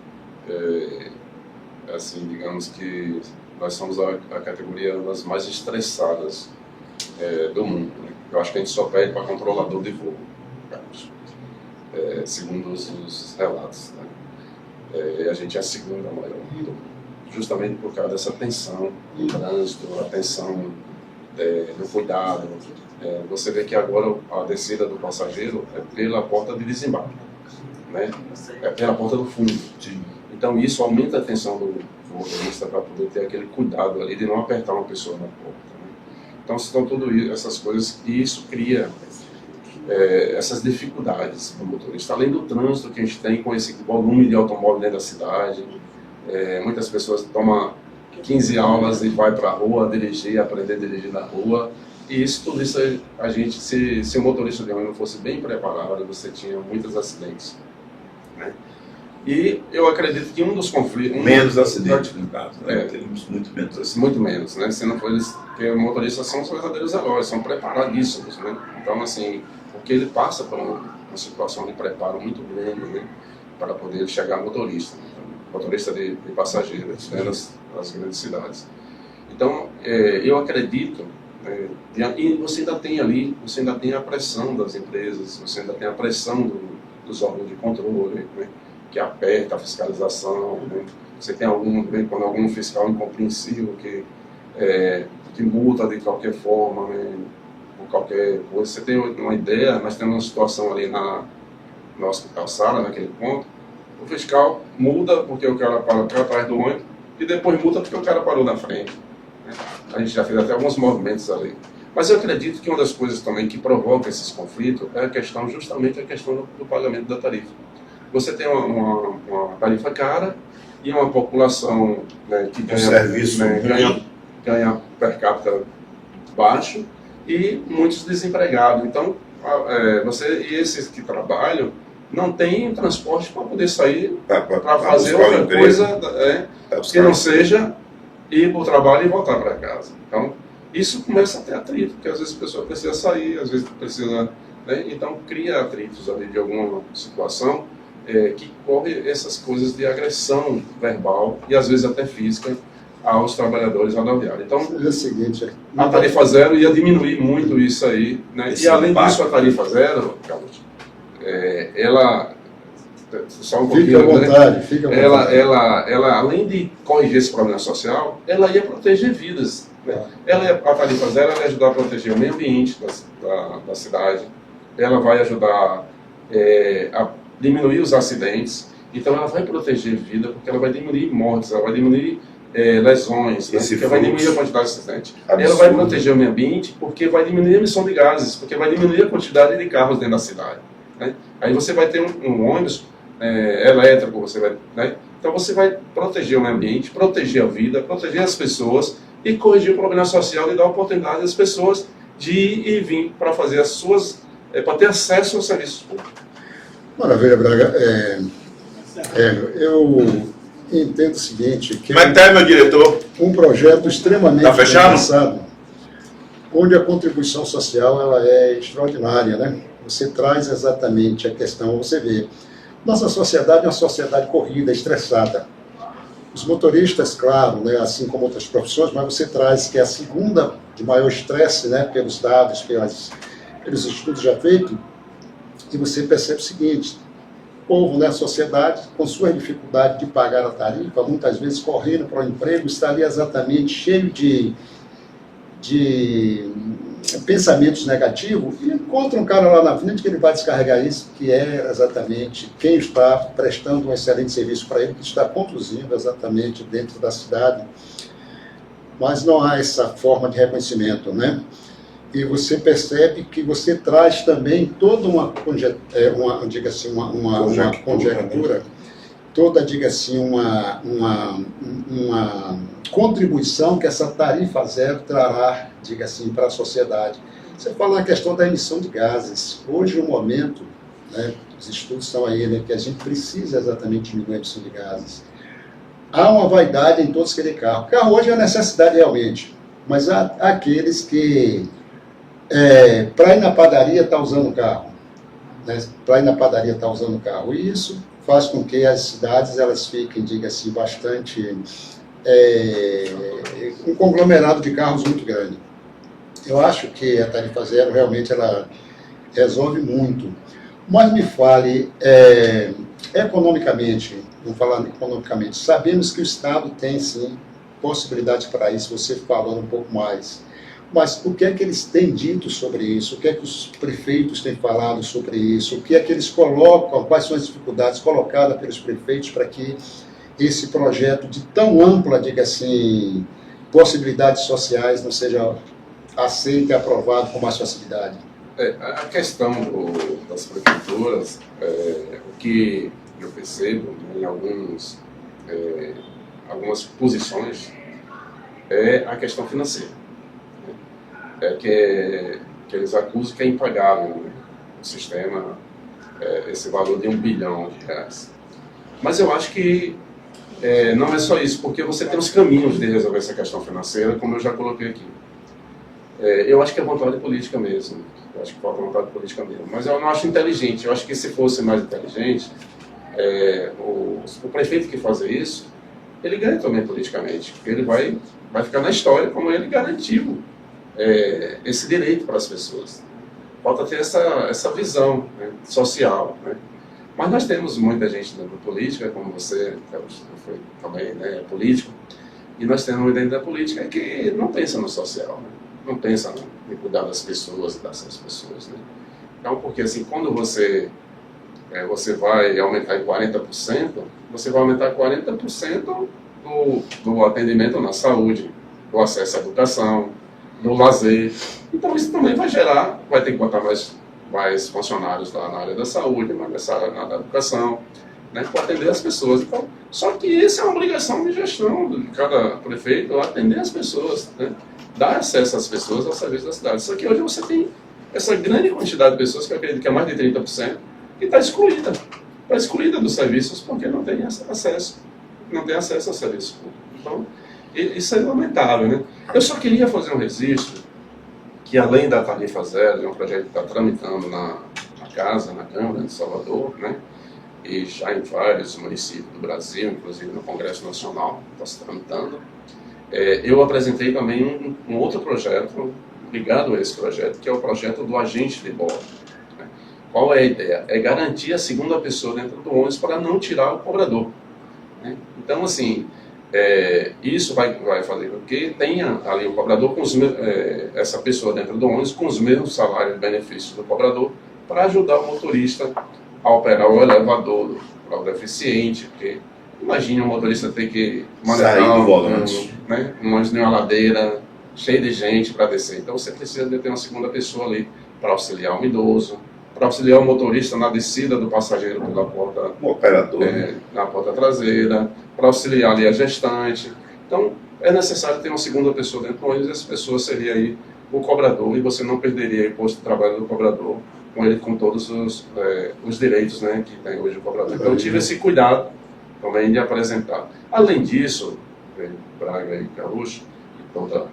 Speaker 2: assim, digamos que nós somos a categoria das mais estressadas do mundo. Né? Eu acho que a gente só pede para controlador de voo, segundo os relatos. Né? A gente é a segunda maior do mundo, justamente por causa dessa tensão do trânsito, a tensão do cuidado. Você vê que agora a descida do passageiro é pela porta de desembarque, né? É pela porta do fundo. Então isso aumenta a tensão do motorista para poder ter aquele cuidado ali de não apertar uma pessoa na porta. Né? Então são tudo essas coisas e isso cria essas dificuldades para o motorista. Além do trânsito que a gente tem com esse volume de automóvel dentro da cidade, muitas pessoas tomam 15 aulas e vai para a rua dirigir, aprender a dirigir na rua. E tudo isso a gente, se o motorista de ônibus não fosse bem preparado, você tinha muitos acidentes. Né? E eu acredito que um dos conflitos...
Speaker 1: Menos acidentes, no caso. Né? Temos muito menos acidentes.
Speaker 2: Muito menos, né? Se não for eles, porque os motoristas são os verdadeiros heróis, são preparadíssimos, né? Então, assim, porque ele passa por uma situação de preparo muito grande, né? Para poder chegar ao motorista. Motorista de passageiros, né? nas grandes cidades. Então, eu acredito... e você ainda tem a pressão das empresas, você ainda tem a pressão dos órgãos de controle, né, que aperta a fiscalização, né, você tem quando algum fiscal incompreensivo que multa de qualquer forma, né, por qualquer coisa. Você tem uma ideia, nós temos uma situação ali na Hospital Sara, naquele ponto, o fiscal muda porque o cara parou atrás do ônibus e depois multa porque o cara parou na frente. A gente já fez até alguns movimentos ali. Mas eu acredito que uma das coisas também que provoca esses conflitos é justamente a questão do pagamento da tarifa. Você tem uma tarifa cara e uma população, né, que ganha,
Speaker 1: serviço,
Speaker 2: ganha per capita baixo e muitos desempregados. Então, e esses que trabalham não têm transporte para poder sair para fazer outra coisa que não seja ir para o trabalho e voltar para casa. Então, isso começa a ter atrito, porque às vezes a pessoa precisa sair, às vezes precisa... Né? Então, cria atritos ali de alguma situação que corre essas coisas de agressão verbal e às vezes até física aos trabalhadores rodoviários. Então,
Speaker 3: é o seguinte,
Speaker 2: a tarifa zero ia diminuir muito isso aí. Né? E além disso, a tarifa zero, Carlos, ela... Só um pouquinho,
Speaker 3: fica à vontade, fica à vontade.
Speaker 2: Ela, além de corrigir esse problema social, ela ia proteger vidas. Né? A tarifa zero ela ia ajudar a proteger o meio ambiente da cidade, ela vai ajudar a diminuir os acidentes, então ela vai proteger vida, porque ela vai diminuir mortes, ela vai diminuir lesões, né? Porque vai diminuir a quantidade de acidentes. Ela vai proteger o meio ambiente, porque vai diminuir a emissão de gases, porque vai diminuir a quantidade de carros dentro da cidade. Né? Aí você vai ter um ônibus elétrico, né? Então você vai proteger o meio ambiente, proteger a vida, proteger as pessoas e corrigir o problema social e dar oportunidade às pessoas de ir e vir para fazer as suas, para ter acesso aos serviços públicos.
Speaker 3: Maravilha, Braga. Eu entendo o seguinte, que
Speaker 1: Como é que tá, meu diretor?
Speaker 3: Um projeto extremamente
Speaker 1: Tá fechado?
Speaker 3: pensado, onde a contribuição social ela é extraordinária, né? Você traz exatamente a questão, você vê, nossa sociedade é uma sociedade corrida, estressada. Os motoristas, claro, né, assim como outras profissões, mas você traz que é a segunda de maior estresse, né, pelos dados, pelos estudos já feitos, e você percebe o seguinte, o povo, né, a sociedade, com sua dificuldade de pagar a tarifa, muitas vezes correndo para o emprego, está ali exatamente cheio de pensamentos negativos, e encontra um cara lá na frente que ele vai descarregar isso, que é exatamente quem está prestando um excelente serviço para ele, que está conduzindo exatamente dentro da cidade, mas não há essa forma de reconhecimento, né? E você percebe que você traz também toda uma conjectura, toda, diga assim, uma contribuição que essa tarifa zero trará, diga assim, para a sociedade. Você fala na questão da emissão de gases. Hoje, no momento, né, os estudos estão aí, né, que a gente precisa exatamente diminuir a emissão de gases. Há uma vaidade em todos aquele carro. O carro hoje é uma necessidade realmente, mas há aqueles que para ir na padaria está usando o carro. Né? Para ir na padaria está usando o carro. E isso faz com que as cidades elas fiquem, diga-se, bastante... um conglomerado de carros muito grande. Eu acho que a tarifa zero realmente ela resolve muito. Mas me fale, economicamente, vamos falar economicamente, sabemos que o Estado tem sim possibilidades para isso, você falando um pouco mais. Mas o que é que eles têm dito sobre isso? O que é que os prefeitos têm falado sobre isso? O que é que eles colocam, quais são as dificuldades colocadas pelos prefeitos para que esse projeto de tão ampla, diga assim, possibilidades sociais não seja aceito e aprovado com mais facilidade?
Speaker 2: A questão das prefeituras, o que eu percebo em algumas posições é a questão financeira. Que eles acusam que é impagável, né? O sistema, esse valor de R$1 bilhão. Mas eu acho que não é só isso, porque você tem os caminhos de resolver essa questão financeira, como eu já coloquei aqui. Eu acho que é vontade política mesmo. Eu acho que falta vontade política mesmo. Mas eu não acho inteligente. Eu acho que se fosse mais inteligente, o prefeito que fazer isso, ele ganha também politicamente. Porque ele vai ficar na história como ele garantiu esse direito para as pessoas. Falta ter essa visão, né, social, né? Mas nós temos muita gente dentro da política, como você foi também, né, político, e nós temos dentro da política que não pensa no social, né? Não pensa em cuidar das pessoas, dessas pessoas, né? Então, porque assim, quando você vai aumentar em 40%, você vai aumentar 40% do atendimento na saúde, do acesso à educação, do lazer. Então isso também vai ter que botar mais funcionários lá na área da saúde, mais nessa área da educação, né, para atender as pessoas. Então, só que isso é uma obrigação de gestão de cada prefeito, atender as pessoas, né, dar acesso às pessoas ao serviço da cidade. Só que hoje você tem essa grande quantidade de pessoas, que eu acredito que é mais de 30%, que está excluída. Está excluída dos serviços porque não tem acesso ao serviço público. Então, isso é lamentável, né? Eu só queria fazer um registro que, além da tarifa zero, é um projeto que está tramitando na Câmara de Salvador, né? E já em vários municípios do Brasil, inclusive no Congresso Nacional, está se tramitando. Eu apresentei também um outro projeto ligado a esse projeto, que é o projeto do agente de bordo. Né? Qual é a ideia? É garantir a segunda pessoa dentro do ônibus para não tirar o cobrador. Né? Então, assim, isso vai fazer com que tenha ali o cobrador, essa pessoa dentro do ônibus, com os mesmos salários e benefícios do cobrador, para ajudar o motorista a operar o elevador para o deficiente, porque imagine um motorista ter que manejar um ônibus em uma ladeira, cheio de gente para descer. Então você precisa de ter uma segunda pessoa ali para auxiliar um idoso, para auxiliar o motorista na descida do passageiro pela porta, na porta traseira, para auxiliar ali a gestante. Então é necessário ter uma segunda pessoa dentro do ônibus, e essa pessoa seria aí o cobrador, e você não perderia o posto de trabalho do cobrador, com todos os direitos, né, que tem hoje o cobrador. Então eu tive esse cuidado também de apresentar. Além disso, Braga e Carucho, e toda...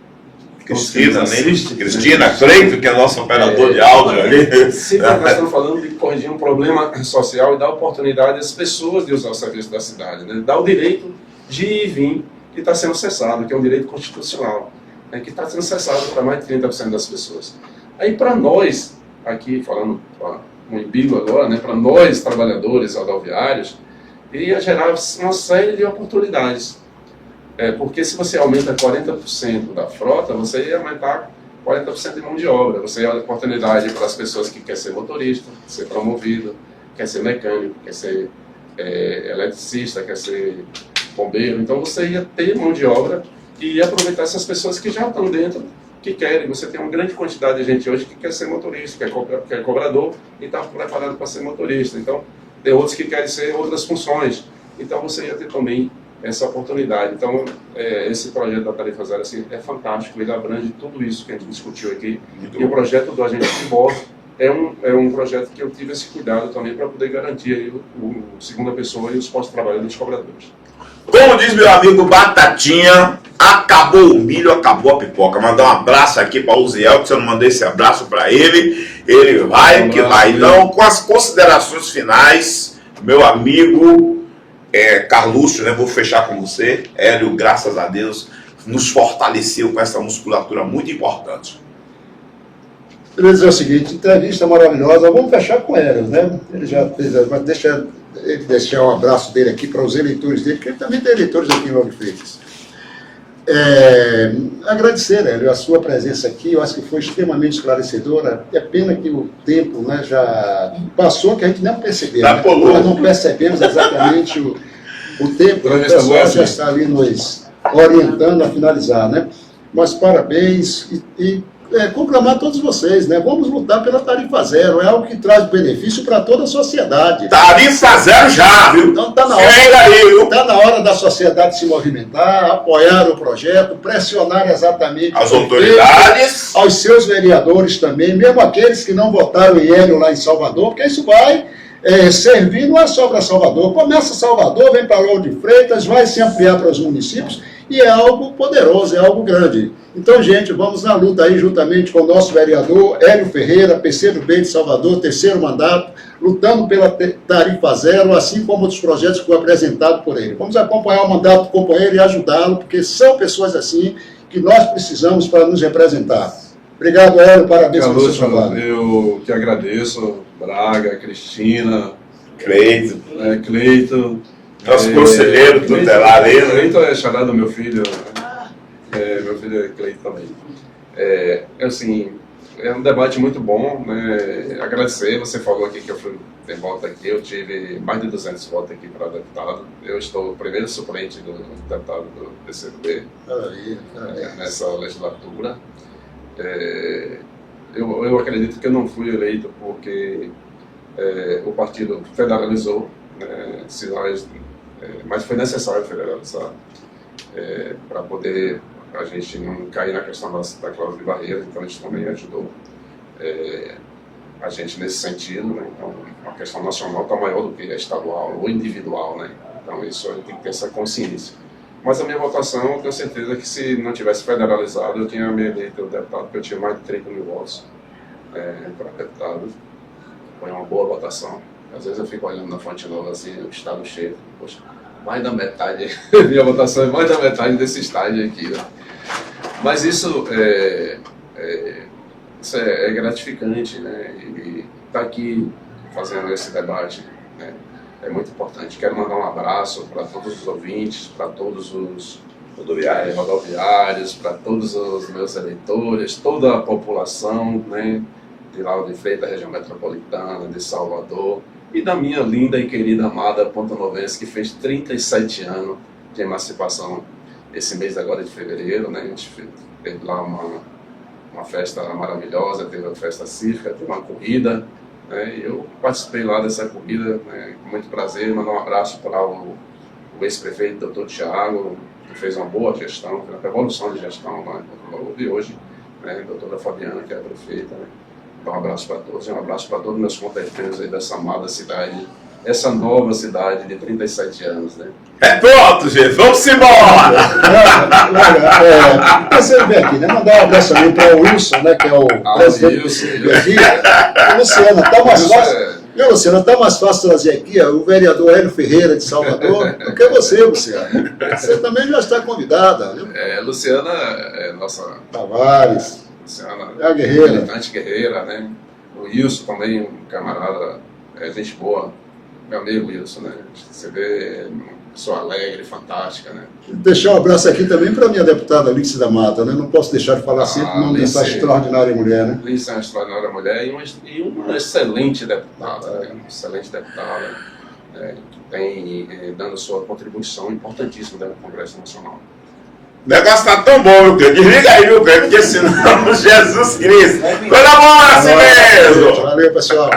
Speaker 1: Cristina Cleito, que é nosso operador de áudio ali.
Speaker 2: Sempre nós estamos falando de corrigir um problema social e dar oportunidade às pessoas de usar o serviço da cidade, né? Dar o direito de ir e vir, que está sendo cessado, que é um direito constitucional, né? Que está sendo cessado para mais de 30% das pessoas. Aí, para nós, aqui falando com o Ibilo agora, né? Para nós, trabalhadores rodoviários, iria gerar uma série de oportunidades. Porque se você aumenta 40% da frota, você ia aumentar 40% de mão de obra. Você ia dar oportunidade para as pessoas que querem ser motorista, ser promovido, quer ser mecânico, quer ser eletricista, quer ser bombeiro. Então você ia ter mão de obra e ia aproveitar essas pessoas que já estão dentro, que querem. Você tem uma grande quantidade de gente hoje que quer ser motorista, que é cobrador e está preparado para ser motorista. Então tem outros que querem ser outras funções. Então você ia ter também essa oportunidade. Então, esse projeto da Tarifa Zero assim, é fantástico, ele abrange tudo isso que a gente discutiu aqui. E o projeto do agente de bordo é um projeto que eu tive esse cuidado também para poder garantir aí o segunda pessoa e os postos de trabalho dos cobradores.
Speaker 1: Como diz meu amigo Batatinha, a acabou o milho, acabou a pipoca. Mandar um abraço aqui para o Uziel, que você não mandou esse abraço para ele. Ele vai, que vai. Então, com as considerações finais, meu amigo Carluxo, né? Vou fechar com você. Hélio, graças a Deus, nos fortaleceu com essa musculatura muito importante.
Speaker 3: Queria dizer o seguinte, entrevista maravilhosa, vamos fechar com Hélio, né? Ele já fez, mas deixa ele deixar um abraço dele aqui para os eleitores dele, porque ele também tem eleitores aqui em Lauro de Freitas. Agradecer, Hélio, a sua presença aqui, eu acho que foi extremamente esclarecedora. É pena que o tempo, né, já passou, que a gente não percebeu. Né? Nós não percebemos exatamente o tempo, o pessoal já está ali nos orientando a finalizar, né? Mas parabéns e conclamar todos vocês, né? Vamos lutar pela tarifa zero, é algo que traz benefício para toda a sociedade.
Speaker 1: Tarifa zero já, viu?
Speaker 3: Então está na hora da sociedade se movimentar, apoiar o projeto, pressionar exatamente
Speaker 1: as autoridades,
Speaker 3: aos seus vereadores também, mesmo aqueles que não votaram em Hélio lá em Salvador, porque isso vai servir, não é só para Salvador, começa Salvador, vem para Lauro de Freitas, vai se ampliar para os municípios, e é algo poderoso, é algo grande. Então, gente, vamos na luta aí, juntamente com o nosso vereador Hélio Ferreira, PCdoB de Salvador, 3º mandato, lutando pela tarifa zero, assim como outros projetos que foram apresentados por ele. Vamos acompanhar o mandato do companheiro e ajudá-lo, porque são pessoas assim que nós precisamos para nos representar. Obrigado, Hélio, parabéns pelo seu trabalho.
Speaker 2: Eu que agradeço, Braga, Cristina,
Speaker 1: Cleito, nosso conselheiro tutelar aí.
Speaker 2: Cleito é xará do meu filho, meu filho é Cleito também. Assim, é um debate muito bom, né? Agradecer, você falou aqui que eu fui ter voto aqui, eu tive mais de 200 votos aqui para deputado, eu estou o primeiro suplente do deputado do PCdoB nessa legislatura. Eu acredito que eu não fui eleito porque o partido federalizou, mas foi necessário federalizar para poder a gente não cair na questão da cláusula de barreira, então isso também ajudou a gente nesse sentido, né? Então a questão nacional está maior do que a estadual ou individual, né? Então isso a gente tem que ter essa consciência. Mas a minha votação, eu tenho certeza que se não tivesse federalizado, eu tinha me eleito o deputado, porque eu tinha mais de 30 mil votos para deputado. Foi uma boa votação. Às vezes eu fico olhando na Fonte Nova assim, o estado cheio, poxa, mais da metade, minha votação é mais da metade desse estádio aqui, né? Mas isso é gratificante, né? E estar aqui fazendo esse debate, né? É muito importante. Quero mandar um abraço para todos os ouvintes, para todos os rodoviários, para todos os meus eleitores, toda a população, né, de Lauro de Freitas, da região metropolitana, de Salvador, e da minha linda e querida amada Ponta Novense, que fez 37 anos de emancipação esse mês agora de fevereiro, né? A gente teve lá uma festa maravilhosa, teve uma festa cívica, teve uma corrida, né? Eu participei lá dessa corrida, né, com muito prazer. Mandar um abraço para o ex-prefeito, doutor Tiago, que fez uma boa gestão, uma revolução de gestão lá em Lauro de hoje, né? Doutora Fabiana, que é a prefeita, né? Então, um abraço para todos, um abraço para todos os meus companheiros aí dessa amada cidade, essa nova cidade de 37 anos, né?
Speaker 1: Pronto, gente, vamos embora!
Speaker 3: Você vem aqui, né? Mandar um abraço ali para o Wilson, né? Que é o presidente do Luciana, tá mais fácil. Luciana, está mais fácil trazer aqui o vereador Hélio Ferreira de Salvador do que você, Luciana. Você também já está convidada. Viu?
Speaker 2: Luciana é nossa...
Speaker 3: Tavares.
Speaker 2: Luciana
Speaker 3: é a guerreira.
Speaker 2: Militante guerreira, né? O Wilson também, um camarada, gente boa. Meu amigo Wilson, né? Você vê, pessoa alegre, fantástica, né?
Speaker 3: Deixar um abraço aqui também para a minha deputada Alice da Mata, né? Não posso deixar de falar sempre o nome dessa extraordinária mulher, né?
Speaker 2: Alice é uma extraordinária mulher e uma excelente deputada, né? Uma excelente deputada, que tem dando sua contribuição importantíssima dentro do Congresso Nacional.
Speaker 1: O negócio tá tão bom, meu querido. Desliga aí, meu querido, porque senão Jesus Cristo. Coisa boa assim mesmo.
Speaker 3: Valeu, pessoal.